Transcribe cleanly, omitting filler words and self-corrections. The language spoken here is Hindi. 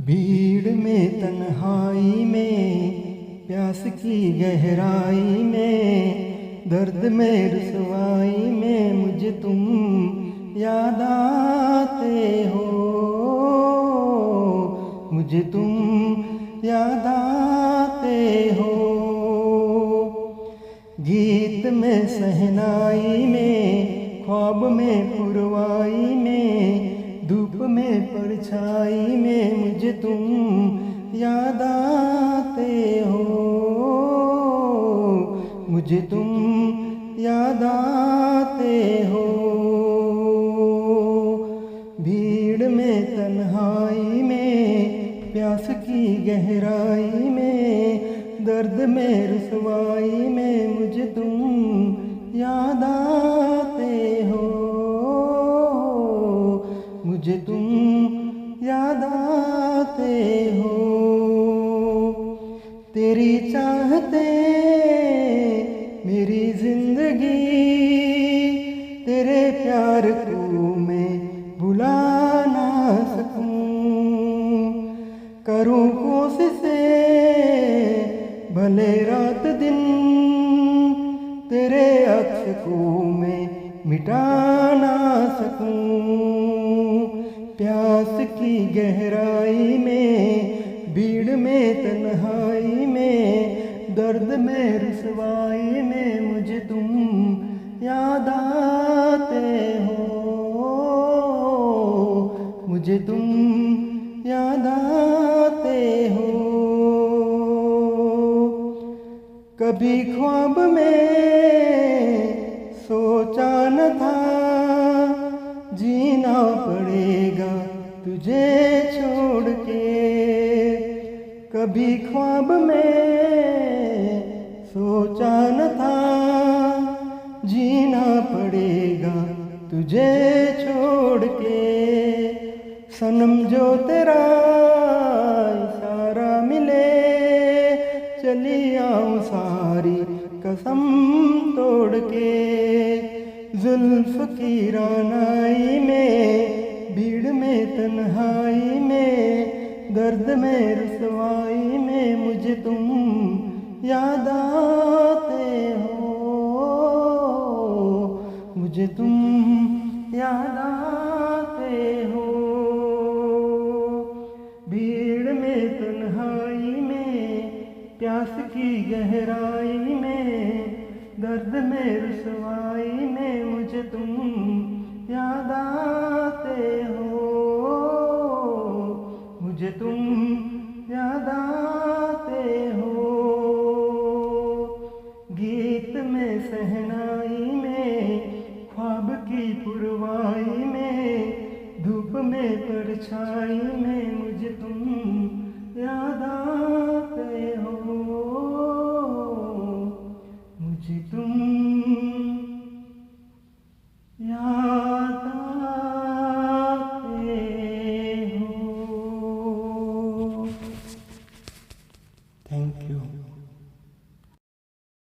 भीड़ में तन्हाई में, प्यास की गहराई में, दर्द में रुसवाई में मुझे तुम याद आते हो, मुझे तुम याद आते हो। गीत में सहनाई में, ख्वाब में पुरवाई में, धूप में परछाई में मुझे तुम याद आते हो, मुझे तुम याद आते हो। भीड़ में तन्हाई में, प्यास की गहराई में, दर्द में रुसवाई में मुझे तुम याद आते हो, मुझे तुम याद आते हो। तेरी चाहते मेरी जिंदगी, तेरे प्यार को मैं भुला ना सकूं। करूं कोशिशें भले रात दिन, तेरे अक्स को मैं मिटा ना सकूं। प्यास की गहराई में, भीड़ में तन्हाई में, दर्द में रुसवाई में मुझे तुम याद आते हो, मुझे तुम याद आते हो। कभी ख्वाब में सोचा न था जीना पड़ेगा तुझे छोड़ के। कभी ख्वाब में सोचा न था जीना पड़ेगा तुझे छोड़ के। सनम जो तेरा इशारा मिले, चली आऊं सारी कसम तोड़ के। जुल्फ की रानाई में, भीड़ में तन्हाई में, दर्द में रुसवाई में मुझे तुम याद आते हो, मुझे तुम याद आते हो। भीड़ में तन्हाई में, प्यास की गहराई में, दर्द में रुसवाई में मुझे तुम याद आते हो, मुझे तुम याद आते हो। गीत में सहनाई में, ख्वाब की पुरवाई में, धूप में परछाई में मुझे तुम